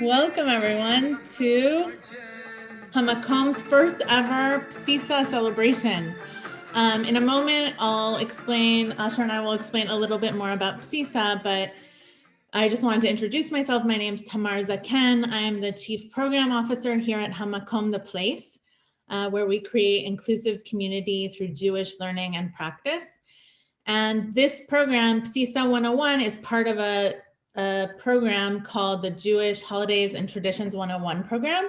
Welcome everyone to Hamakom's first ever Bsisa celebration. In a moment, Asher and I will explain a little bit more about Bsisa, but I just wanted to introduce myself. My name is Tamar Zaken. I am the Chief Program Officer here at Hamakom The Place, where we create inclusive community through Jewish learning and practice. And this program, Bsisa 101, is part of a program called the Jewish Holidays and Traditions 101 program,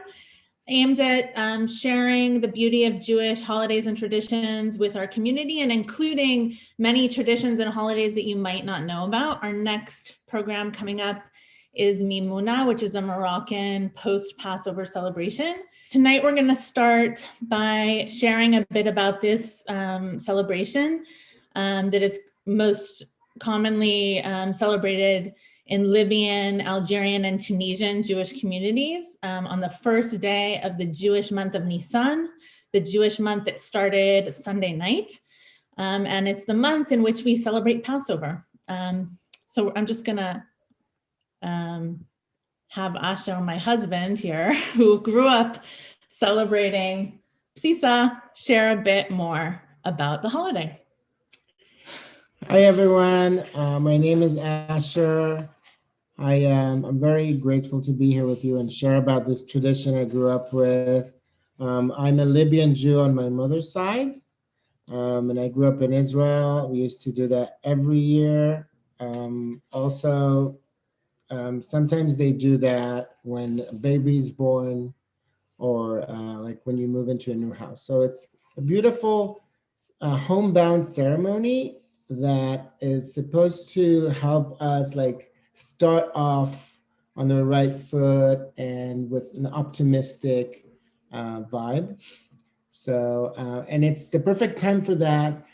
aimed at sharing the beauty of Jewish holidays and traditions with our community and including many traditions and holidays that you might not know about. Our next program coming up is Mimuna, which is a Moroccan post-Passover celebration. Tonight, we're going to start by sharing a bit about this celebration that is most commonly celebrated in Libyan, Algerian, and Tunisian Jewish communities on the first day of the Jewish month of Nisan, the Jewish month that started Sunday night. And it's the month in which we celebrate Passover. So I'm just gonna have Asher, my husband here, who grew up celebrating Bsisa, share a bit more about the holiday. Hi everyone, my name is Asher. I'm very grateful to be here with you and share about this tradition I grew up with. I'm a Libyan Jew on my mother's side, and I grew up in Israel. We used to do that every year. Sometimes they do that when a baby is born or like when you move into a new house. So it's a beautiful homebound ceremony that is supposed to help us like start off on the right foot and with an optimistic vibe. So, and it's the perfect time for that.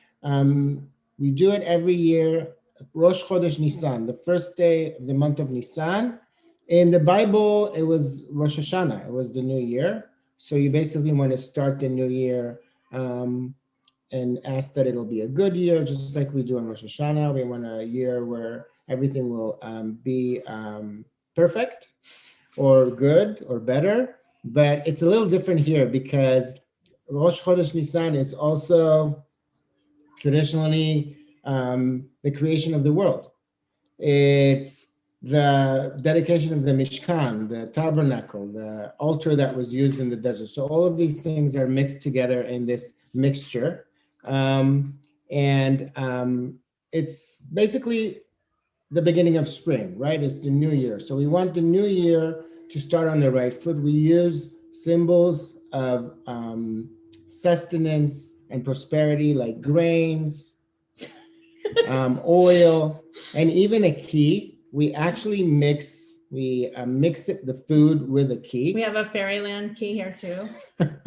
We do it every year, Rosh Chodesh Nisan, the first day of the month of Nisan. In the Bible, it was Rosh Hashanah, it was the new year. So you basically want to start the new year and ask that it'll be a good year, just like we do on Rosh Hashanah. We want a year where everything will be perfect or good or better. But it's a little different here because Rosh Chodesh Nisan is also traditionally the creation of the world. It's the dedication of the Mishkan, the tabernacle, the altar that was used in the desert. So all of these things are mixed together in this mixture. It's basically the beginning of spring, right? It's the new year. So we want the new year to start on the right foot. We use symbols of sustenance and prosperity like grains, oil, and even a key. We actually mix the food with a key. We have a Fairyland key here too.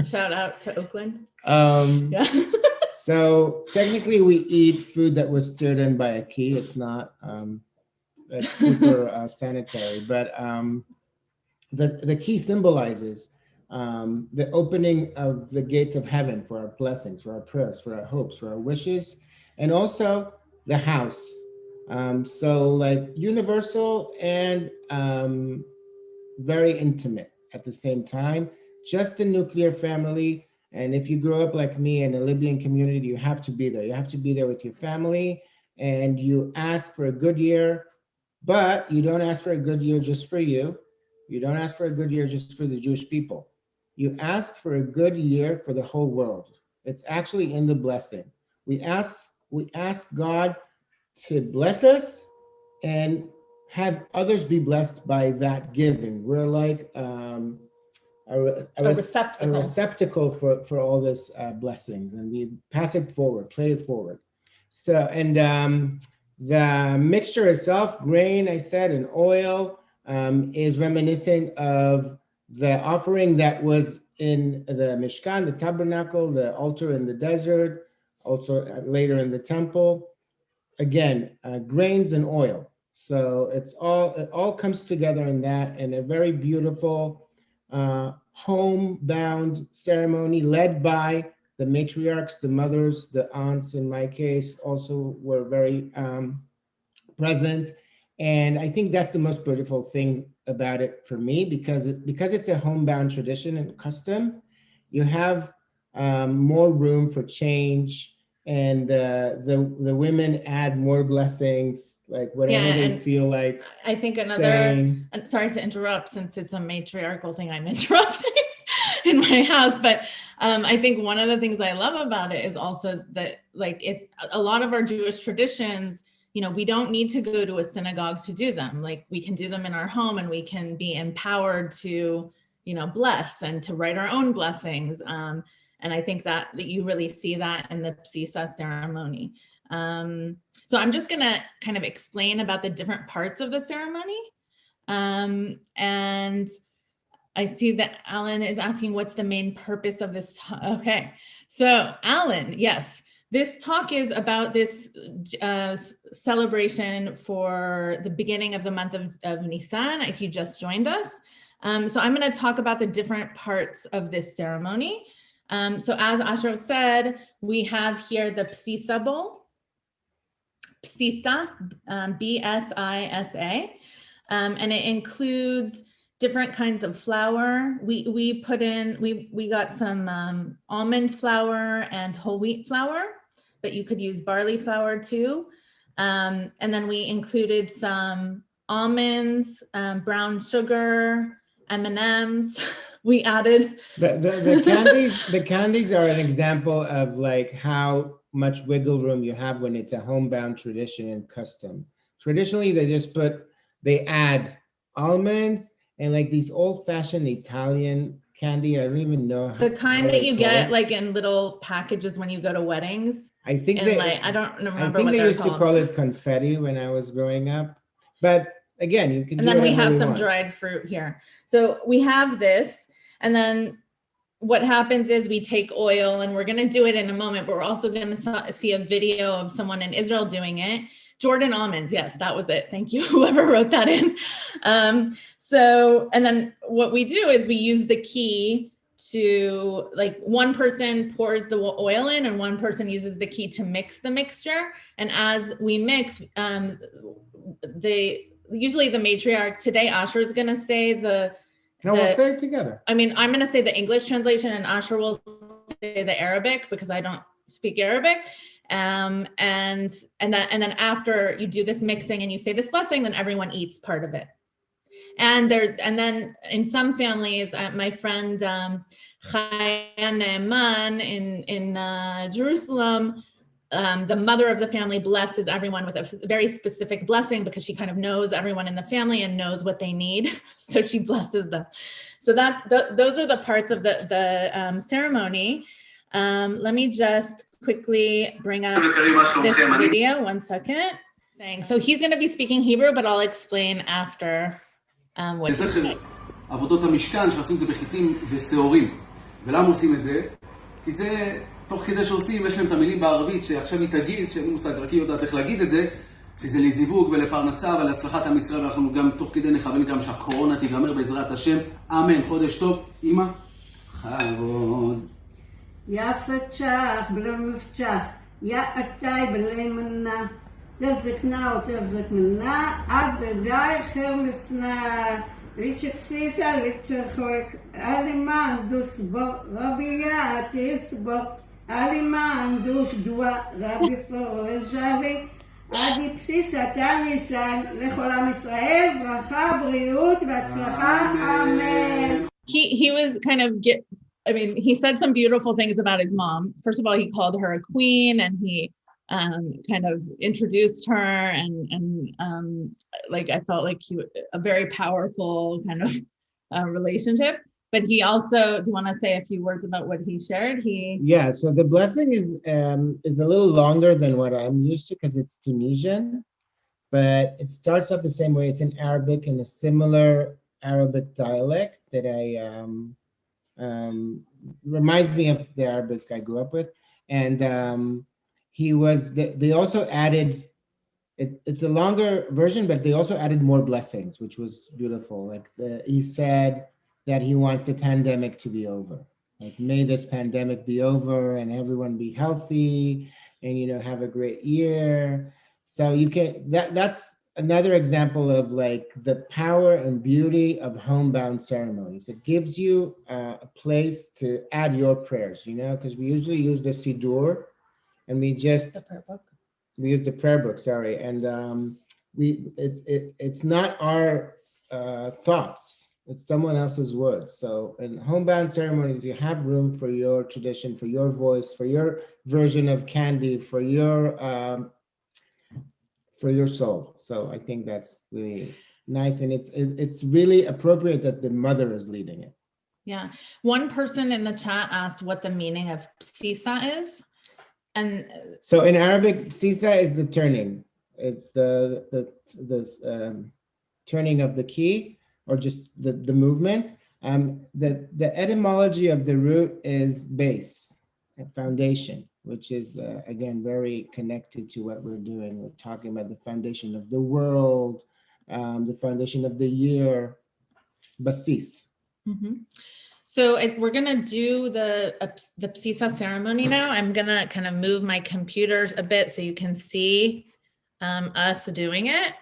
Shout out to Oakland. Yeah. So technically we eat food that was stirred in by a key. It's not super sanitary, but the key symbolizes the opening of the gates of heaven for our blessings, for our prayers, for our hopes, for our wishes, and also the house. So like universal and very intimate at the same time, just a nuclear family. And if you grow up like me in a Libyan community, you have to be there. You have to be there with your family and you ask for a good year, but you don't ask for a good year just for you. You don't ask for a good year just for the Jewish people. You ask for a good year for the whole world. It's actually in the blessing. We ask God to bless us and have others be blessed by that giving. We're like a receptacle for all this blessings, and we pass it forward, play it forward. So, and the mixture itself, grain, I said, and oil, is reminiscent of the offering that was in the Mishkan, the tabernacle, the altar in the desert, also later in the temple. Again, grains and oil. So it all comes together in that, in a very beautiful homebound ceremony led by the matriarchs, the mothers, the aunts in my case also were very present. And I think that's the most beautiful thing about it for me, because it's a homebound tradition and custom. You have more room for change, and the women add more blessings, like whatever Yeah, they and feel like I think another, saying. and sorry to interrupt, since it's a matriarchal thing, I'm interrupting in my house, but I think one of the things I love about it is also that, like, it's a lot of our Jewish traditions, you know, we don't need to go to a synagogue to do them. Like, we can do them in our home, and we can be empowered to, you know, bless and to write our own blessings. And I think that you really see that in the Bsisa ceremony. So I'm just gonna kind of explain about the different parts of the ceremony. And I see that Alan is asking, what's the main purpose of this? Okay, so Alan, yes, this talk is about this celebration for the beginning of the month of Nisan, if you just joined us. So I'm going to talk about the different parts of this ceremony. So as Asher said, we have here the Bsisa bowl, Bsisa, B-S-I-S-A, and it includes different kinds of flour. We got some almond flour and whole wheat flour, but you could use barley flour too. And then we included some almonds, brown sugar, M&Ms. We added The candies. The candies are an example of like how much wiggle room you have when it's a homebound tradition and custom. Traditionally, they add almonds and like these old-fashioned Italian candy. I don't even know the kind that you get like in little packages when you go to weddings. I think and I don't remember. I think they used to call it confetti when I was growing up. But again, you can. And then we have some dried fruit here. So we have this, and then what happens is we take oil, and we're going to do it in a moment, but we're also going to see a video of someone in Israel doing it. Jordan almonds. Yes, that was it. Thank you, whoever wrote that in. So, and then what we do is we use the key to, like, one person pours the oil in and one person uses the key to mix the mixture. And as we mix, usually the matriarch, today Asher is going to say we'll say it together. I mean, I'm going to say the English translation and Asher will say the Arabic because I don't speak Arabic. And then after you do this mixing and you say this blessing, then everyone eats part of it. And then in some families, my friend Chaya Ne'eman in Jerusalem, the mother of the family blesses everyone with a very specific blessing because she kind of knows everyone in the family and knows what they need. So she blesses them. So those are the parts of the ceremony. Let me just quickly bring up this video. 1 second. So he's going to be speaking Hebrew, but I'll explain after what he said. עבודות המשכן שעושים זה בחיטים ושעורים. ולמה עושים את זה? כי זה תוך כדי שעושים, יש להם את המילים בערבית שעכשיו היא תגיד, שאין מושג, רק היא יודעת איך להגיד את זה, שזה לזיווג ולפרנסה ולהצלחת עם ישראל, ואנחנו גם תוך כדי נכוון גם שהקורונה תיגמר בעזרת השם. אמן. חודש טוב. אמא? חבוד. יפתשך בלא מפתשך, יעתאי בלי מנה, תבזקנה או תבזקנה, עד בדי חר מסנה, ריצ'ק סיסה ליצ'חוק, אלימן דוס בו, רבייה תיס בו, אלימן דוס דואה, רבי פורז'לי, עדי בסיסה תניסן, לכל עם ישראל, ברכה, בריאות והצלחה, אמן. He was kind of he said some beautiful things about his mom. First of all, he called her a queen, and he kind of introduced her, and like I felt like a very powerful kind of relationship. But he also, do you want to say a few words about what he shared? Yeah. So the blessing is a little longer than what I'm used to because it's Tunisian, but it starts off the same way. It's in Arabic, in a similar Arabic dialect that reminds me of the Arabic I grew up with. And they also added, it's a longer version, but they also added more blessings, which was beautiful. Like he said that he wants the pandemic to be over. Like, may this pandemic be over and everyone be healthy and, have a great year. So you can that's another example of like the power and beauty of homebound ceremonies. It gives you a place to add your prayers, because we usually use the Siddur, and we use the prayer book, sorry, and it's not our thoughts, it's someone else's words. So in homebound ceremonies, you have room for your tradition, for your voice, for your version of candy, for your soul. So I think that's really nice, and it's really appropriate that the mother is leading it. Yeah. One person in the chat asked what the meaning of Bsisa is. And so in Arabic, Bsisa is the turning. It's the turning of the key, or just the movement. The etymology of the root is base, a foundation, which is again very connected to what we're doing. We're talking about the foundation of the world, the foundation of the year, basis. Mm-hmm. So we're gonna do the Bsisa ceremony now. I'm gonna kind of move my computer a bit so you can see us doing it.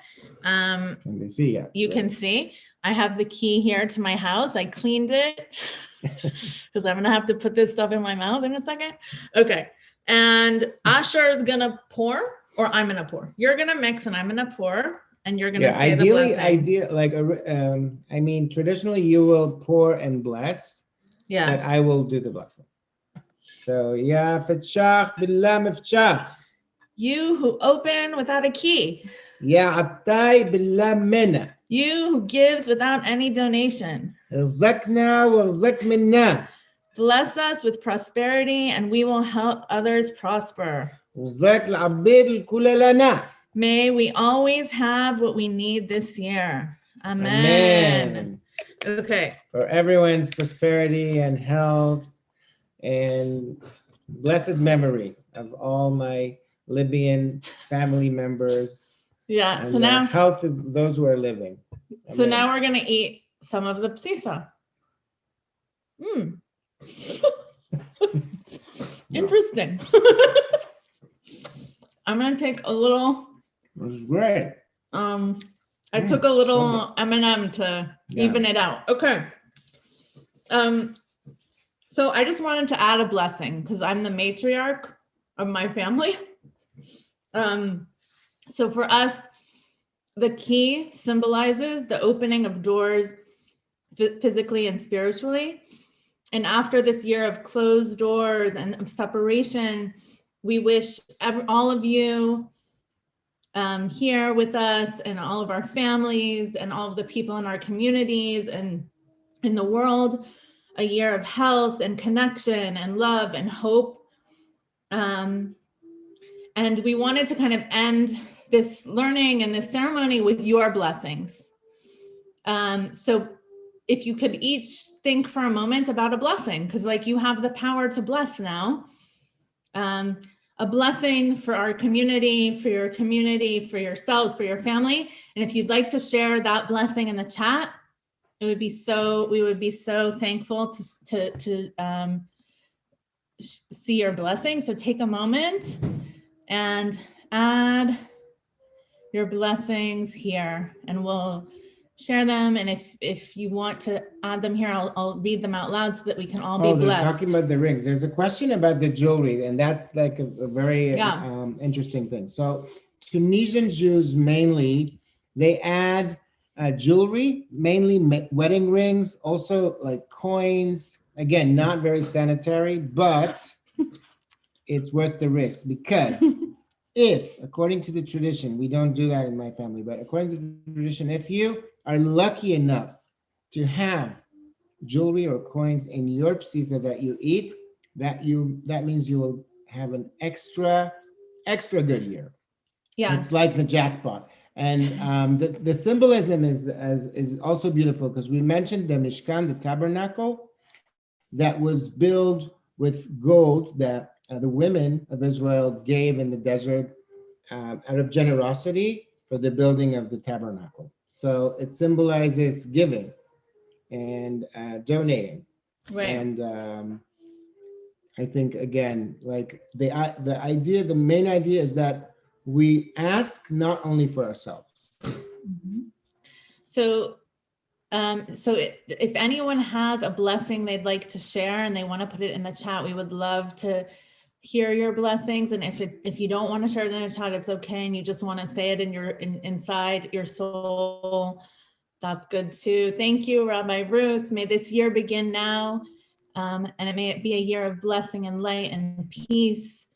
Can they see? Yeah. You can see. I have the key here to my house. I cleaned it because I'm gonna have to put this stuff in my mouth in a second. Okay. And Asher is gonna pour, or I'm gonna pour. You're gonna mix and I'm gonna pour, and you're gonna say the blessing. Traditionally you will pour and bless. Yeah. But I will do the blessing. So Ya Fatshach Billah Mifshach. You who open without a key. Ya Attai Billah Minna. You who gives without any donation. Rzakna warzak minna. Bless us with prosperity, and we will help others prosper. Rzak al-abid al-kula lana. May we always have what we need this year. Amen. Amen. Okay. For everyone's prosperity and health and blessed memory of all my Libyan family members. Yeah. And so now health of those who are living. So now we're gonna eat some of the Bsisa. Interesting. I'm gonna take a little. This is great. I took a little M&M to even it out. Okay. So I just wanted to add a blessing because I'm the matriarch of my family. So for us, the key symbolizes the opening of doors physically and spiritually. And after this year of closed doors and of separation, we wish all of you here with us and all of our families and all of the people in our communities and in the world, a year of health and connection and love and hope. And we wanted to kind of end this learning and this ceremony with your blessings. So if you could each think for a moment about a blessing, because like you have the power to bless now. A blessing for our community, for yourselves, for your family. And if you'd like to share that blessing in the chat, we would be so thankful to see your blessing. So take a moment and add your blessings here, and we'll share them. And if you want to add them here, I'll read them out loud so that we can all be blessed. They're talking about the rings. There's a question about the jewelry, and that's like a very interesting thing. So Tunisian Jews mainly, they add jewelry, mainly wedding rings, also like coins. Again, not very sanitary, but it's worth the risk, because according to the tradition, we don't do that in my family, but according to the tradition, if you are lucky enough to have jewelry or coins in your Bsisa that you eat, that means you will have an extra good year. Yeah, it's like the jackpot. And the symbolism is also beautiful, because we mentioned the Mishkan, the tabernacle, that was built with gold that the women of Israel gave in the desert out of generosity for the building of the tabernacle. So it symbolizes giving and donating. Right. And I think, again, like the main idea is that we ask not only for ourselves. So if anyone has a blessing they'd like to share and they want to put it in the chat, we would love to hear your blessings. And if you don't want to share it in the chat, it's okay. And you just want to say it inside your soul, that's good too. Thank you, Rabbi Ruth. May this year begin now. And may it be a year of blessing and light and peace.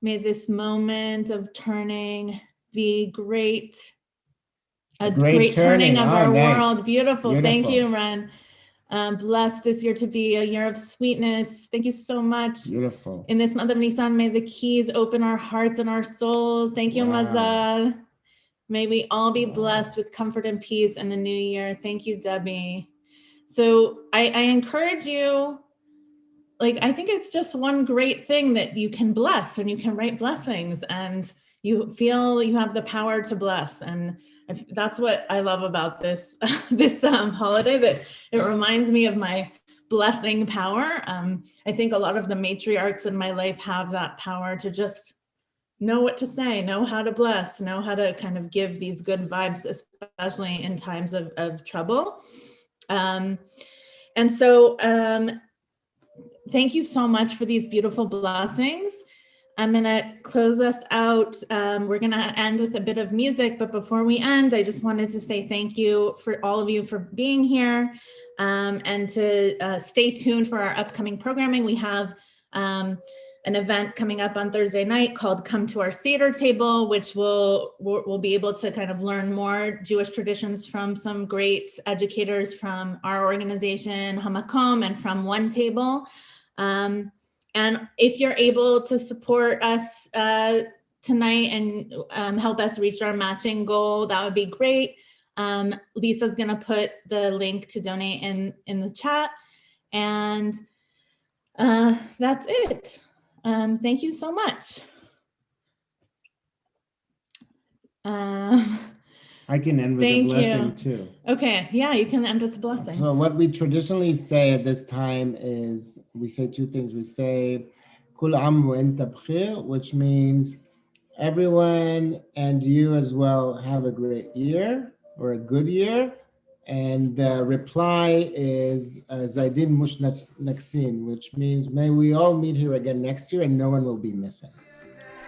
May this moment of turning be great. A great turning of our world. Beautiful. Thank you, Ren. Blessed this year to be a year of sweetness. Thank you so much. Beautiful. In this month of Nisan, may the keys open our hearts and our souls. Thank you, Mazal. May we all be blessed with comfort and peace in the new year. Thank you, Debbie. So I encourage you, I think it's just one great thing that you can bless and you can write blessings and you feel you have the power to bless. And that's what I love about this holiday, that it reminds me of my blessing power. I think a lot of the matriarchs in my life have that power to just know what to say, know how to bless, know how to kind of give these good vibes, especially in times of trouble. And so thank you so much for these beautiful blessings. I'm going to close us out. We're going to end with a bit of music, but before we end, I just wanted to say thank you for all of you for being here, and to stay tuned for our upcoming programming. We have an event coming up on Thursday night called Come to Our Seder Table, which we'll be able to kind of learn more Jewish traditions from some great educators from our organization, Hamakom, and from One Table. And if you're able to support us tonight and help us reach our matching goal, that would be great. Lisa's gonna put the link to donate in the chat. And that's it. Thank you so much. I can end with a blessing too. Okay, yeah, you can end with a blessing. So what we traditionally say at this time is we say two things. We say Kul am wa anta b'khair, which means everyone and you as well have a great year or a good year. And the reply is Zaydin mush naksin, which means may we all meet here again next year and no one will be missing.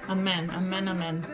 Amen, amen, amen.